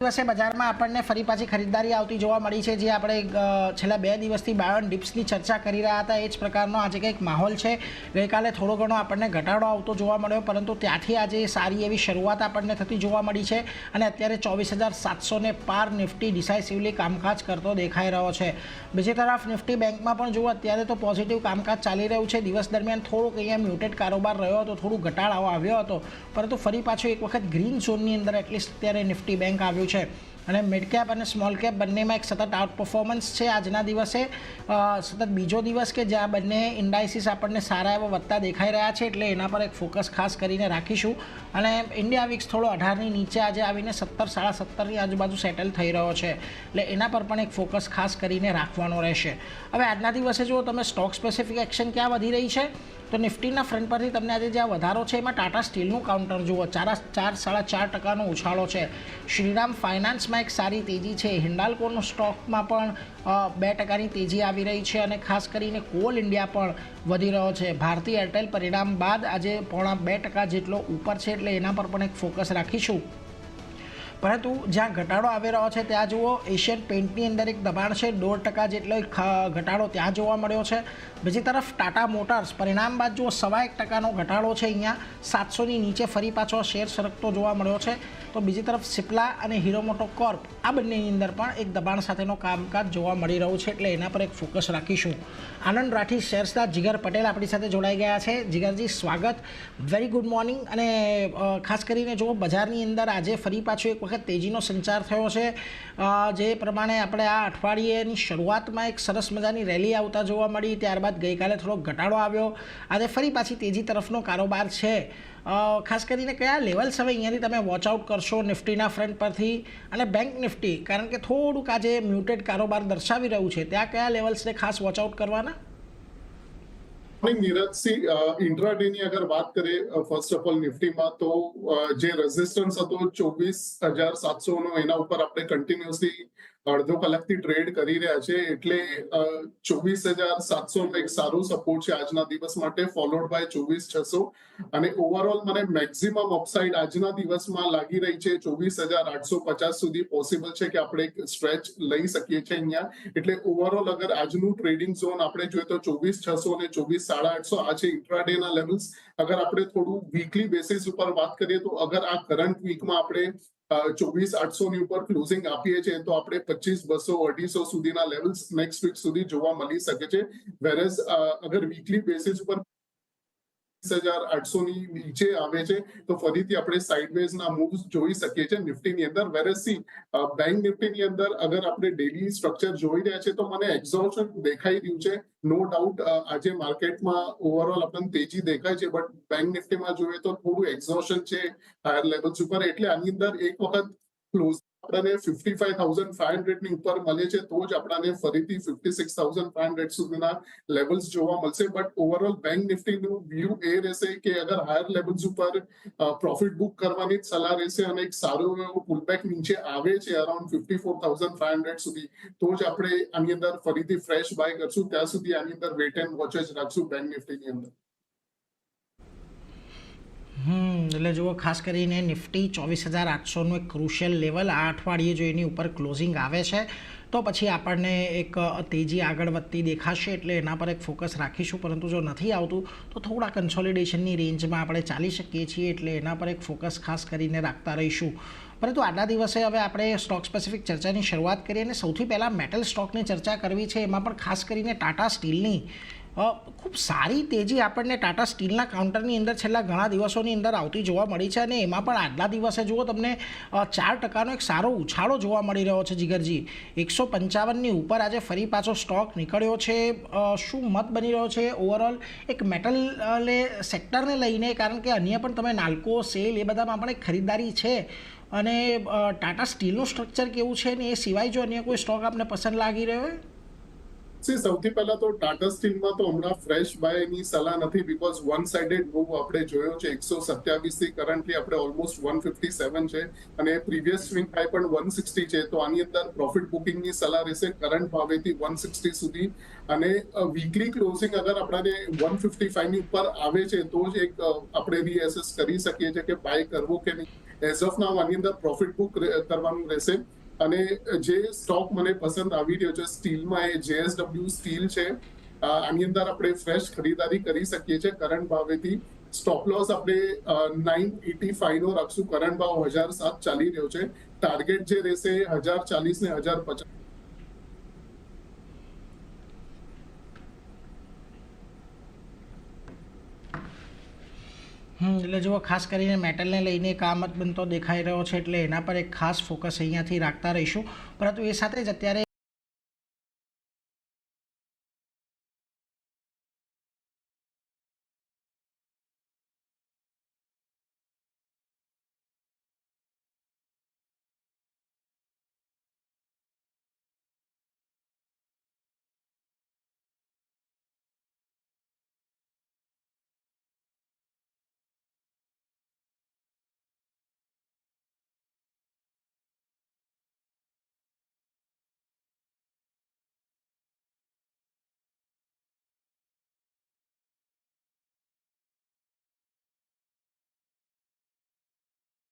દિવસે બજારમાં આપણને ફરી પાછી ખરીદદારી આવતી જોવા મળી છે। જે આપણે છેલ્લા 2 દિવસથી બાયોન ડિપ્સની ચર્ચા કરી રહ્યા હતા, એ જ પ્રકારનો આજે કંઈક માહોલ છે। ગઈકાલે થોડો ઘણો આપણને ઘટાડો આવતો જોવા મળ્યો, પરંતુ ત્યાંથી આજે સારી એવી શરૂઆત આપણને થતી જોવા મળી છે અને અત્યારે 24,700 ને પાર નિફ્ટી ડિસાઇસિવલી કામકાજ કરતો દેખાઈ રહ્યો છે। બીજી તરફ નિફ્ટી બેંકમાં પણ જુઓ, અત્યારે તો પોઝિટિવ કામકાજ ચાલી રહ્યું છે। દિવસ દરમિયાન થોડુંક અહીંયા મ્યુટેડ કારોબાર રહ્યો હતો, થોડું ઘટાડો આવ્યો હતો, પરંતુ ફરી પાછો એક વખત ગ્રીન ઝોનની અંદર એટલીસ્ટ અત્યારે નિફ્ટી બેંક આવ્યું છે અને મિડ કેપ અને સ્મોલ કેપ બંનેમાં એક સતત આઉટ પરફોર્મન્સ છે આજના દિવસે। સતત બીજો દિવસ કે જ્યાં બંને ઇન્ડાઇસીસ આપણને સારા એવા વધતા દેખાઈ રહ્યા છે, એટલે એના પર એક ફોકસ ખાસ કરીને રાખીશું। અને ઇન્ડિયા વિક્સ થોડો 18ની નીચે આજે આવીને 17, 17.5ની આજુબાજુ સેટલ થઈ રહ્યો છે, એટલે એના પર પણ એક ફોકસ ખાસ કરીને રાખવાનો રહેશે। હવે આજના દિવસે જો તમે સ્ટોક સ્પેસિફિક એક્શન ક્યાં વધી રહી છે, તો નિફ્ટીના ફ્રન્ટ પરથી તમને આજે જ્યાં વધારો છે એમાં ટાટા સ્ટીલનું કાઉન્ટર જુઓ, 4.5% ઉછાળો છે। શ્રીરામ ફાઇનાન્સમાં એક સારી તેજી છે। હિન્ડાલ્કોનો સ્ટોકમાં પણ 2%ની તેજી આવી રહી છે અને ખાસ કરીને કોલ ઇન્ડિયા પણ વધી રહ્યો છે। ભારતી એરટેલ પરિણામ બાદ આજે 0.5% જેટલો ઉપર છે, એટલે એના પર પણ એક ફોકસ રાખીશું। પરંતુ જ્યાં ઘટાડો આવી રહ્યો છે ત્યાં જુઓ, એશિયન પેઇન્ટની અંદર એક દબાણ છે, 1.5% જેટલો ઘટાડો ત્યાં જોવા મળ્યો છે। બીજી તરફ ટાટા મોટર્સ પરિણામ બાદ જુઓ 1.25%નો ઘટાડો છે, અહીંયા 700ની નીચે ફરી પાછો શેર સરકતો જોવા મળ્યો છે। તો બીજી તરફ સિપ્લા અને હીરો મોટો કોર્પ આ બંનેની અંદર પણ એક દબાણ સાથેનો કામકાજ જોવા મળી રહ્યું છે, એટલે એના પર એક ફોકસ રાખીશું। આનંદ રાઠી શેર્સના જીગર પટેલ આપણી સાથે જોડાઈ ગયા છે। જીગરજી, સ્વાગત, વેરી ગુડ મોર્નિંગ। અને ખાસ કરીને જુઓ, બજારની અંદર આજે ફરી પાછો એક વખત તેજીનો સંચાર થયો છે। જે પ્રમાણે આપણે આ અઠવાડિયેની શરૂઆતમાં એક સરસ મજાની રેલી આવતા જોવા મળી, ત્યારબાદ ગઈકાલે થોડો ઘટાડો આવ્યો, આજે ફરી પાછી તેજી તરફનો કારોબાર છે। ખાસ કરીને કયા લેવલ્સ હવે અહીંયાથી તમે વોચ આઉટ કરશો નિફ્ટીના ફ્રન્ટ પરથી અને બેંક નિફ્ટી, કારણ કે થોડુંક આજે મ્યુટેડ કારોબાર દર્શાવી રહ્યું છે, ત્યાં કયા લેવલ્સને ખાસ વોચ આઉટ કરવાના? નીરજસિંહ, ઇન્ટ્રાડેની અગર વાત કરીએ ફર્સ્ટ ઓફ ઓલ નિફ્ટીમાં, તો જે રેઝિસ્ટન્સ હતો 24,700 નો, એના ઉપર આપણે કન્ટિન્યુઅસલી અડધો કલાકથી ટ્રેડ કરી રહ્યા છે, એટલે 24,700 એક સારું સપોર્ટ છે આજના દિવસ માટે, ફોલોડ બાય 24,600। અને ઓવરઓલ મને મેક્સિમમ અપસાઇડ આજના દિવસમાં લાગી રહી છે 24,850 સુધી પોસિબલ છે કે આપણે એક સ્ટ્રેચ લઈ શકીએ છીએ અહીંયા। એટલે ઓવરઓલ અગર આજનું ટ્રેડિંગ ઝોન આપણે જોઈએ તો 24,600 અને 24,850 આ છે ઇન્ટ્રાડેના લેવલ્સ। અગર આપણે થોડું વીકલી બેસિસ ઉપર વાત કરીએ તો અગર આ કરંટ વીકમાં આપણે 24,800 ની ઉપર ક્લોઝિંગ આપીએ છીએ તો આપણે 25,200, 250 સુધીના લેવલ્સ નેક્સ્ટ વીક સુધી જોવા મળી શકે છે। વેરેઝ અગર વીકલી બેસિસ ઉપર 20,800 ની નીચે આવે છે તો ફરીથી આપણે સાઇડવેઝના મૂવ્સ જોઈ શકીએ છીએ નિફ્ટીની અંદર। વેરેઝ બેંક નિફ્ટીની અંદર અગર આપણે ડેલી સ્ટ્રક્ચર જોઈ રહ્યા છે તો મને એક્ઝોશન દેખાઈ રહ્યું છે। નો ડાઉટ આજે માર્કેટમાં ઓવરઓલ આપણને તેજી દેખાય છે, બટ બેંક નિફ્ટીમાં જોઈએ તો થોડું એક્ઝોશન છે હાયર લેવલ્સ ઉપર, એટલે આની અંદર એક વખત ક્લોઝ આપણને 55,500 ની ઉપર મળે છે તો જ આપણને ફરીથી 56,500 સુધીના લેવલ્સ જોવા મળશે। બટ ઓવરઓલ બેંક નિફ્ટીનું વ્યૂ એ રહેશે કે અગર હાયર લેવલ્સ ઉપર પ્રોફિટ બુક કરવાની જ સલાહ રહેશે અને એક સારું એવું પુલબેક નીચે આવે છે અરાઉન્ડ 54,500 સુધી, તો જ આપણે આની અંદર ફરીથી ફ્રેશ બાય કરશું। ત્યાં સુધી આની અંદર વેટ એન્ડ વોચ જ રાખશું બેંક નિફ્ટીની અંદર। એટલે જુઓ, ખાસ કરીને નિફ્ટી 24,800નું એક ક્રુશિયલ લેવલ આ અઠવાડિયે જો એની ઉપર ક્લોઝિંગ આવે છે તો પછી આપણને એક તેજી આગળ વધતી દેખાશે, એટલે એના પર એક ફોકસ રાખીશું। પરંતુ જો નથી આવતું તો થોડા કન્સોલિડેશનની રેન્જમાં આપણે ચાલી શકીએ છીએ, એટલે એના પર એક ફોકસ ખાસ કરીને રાખતા રહીશું। પરંતુ આજના દિવસે હવે આપણે સ્ટોક સ્પેસિફિક ચર્ચાની શરૂઆત કરીએ અને સૌથી પહેલાં મેટલ સ્ટોકની ચર્ચા કરવી છે, એમાં પણ ખાસ કરીને ટાટા સ્ટીલની ખૂબ સારી તેજી આપણને ટાટા સ્ટીલના કાઉન્ટરની અંદર છેલ્લા ઘણા દિવસોની અંદર આવતી જોવા મળી છે અને એમાં પણ આજના દિવસે જુઓ તમને 4%નો એક સારો ઉછાળો જોવા મળી રહ્યો છે। જીગરજી, 155ની ઉપર આજે ફરી પાછો સ્ટોક નીકળ્યો છે। શું મત બની રહ્યો છે ઓવરઓલ એક મેટલ સેક્ટરને લઈને, કારણ કે અન્ય પણ તમે નાલ્કો, સેલ એ બધામાં પણ એક ખરીદદારી છે અને ટાટા સ્ટીલનું સ્ટ્રક્ચર કેવું છે ને એ સિવાય જો અન્ય કોઈ સ્ટોક આપને પસંદ લાગી રહ્યો હોય? સૌથી પહેલા તો ટાટા સ્ટીલમાં તો હમણાં ફ્રેશ બાયની સલાહ નથી, બીકોઝ વન સાઇડેડ મૂવ આપણે જોયો છે 127 થી કરન્ટલી આપણે ઓલમોસ્ટ 157 છે અને પ્રીવિયસ સ્વિંગ હાઈ પણ 160 છે, તો આની અંદર પ્રોફિટ બુકિંગની સલાહ રહેશે કરંટ ભાવેથી 160 સુધી। અને વીકલી ક્લોઝિંગ અગર આપણને 155 ની ઉપર આવે છે તો જ એક આપણે રીએસેસ કરી શકીએ છીએ કે બાય કરવો કે નહીં। એઝ ઓફ નાઉ આની અંદર પ્રોફિટ બુક કરવાનું રહેશે. અને જે સ્ટોક મને પસંદ આવી રહ્યો છે સ્ટીલમાં એ JSW સ્ટીલ છે. આની અંદર આપણે ફ્રેશ ખરીદારી કરી શકીએ છીએ કરંટ ભાવેથી. સ્ટોપ લોસ આપણે 985 નો રાખશું. કરંટ ભાવ 1007 ચાલી રહ્યો છે. ટાર્ગેટ જે રહેશે 1040 ને 1050. એટલે જુઓ ખાસ કરીને મેટલને લઈને એક આમત બનતો દેખાઈ રહ્યો છે, એટલે એના પર એક ખાસ ફોકસ અહીંયાથી રાખતા રહીશું. પરંતુ એ સાથે જ અત્યારે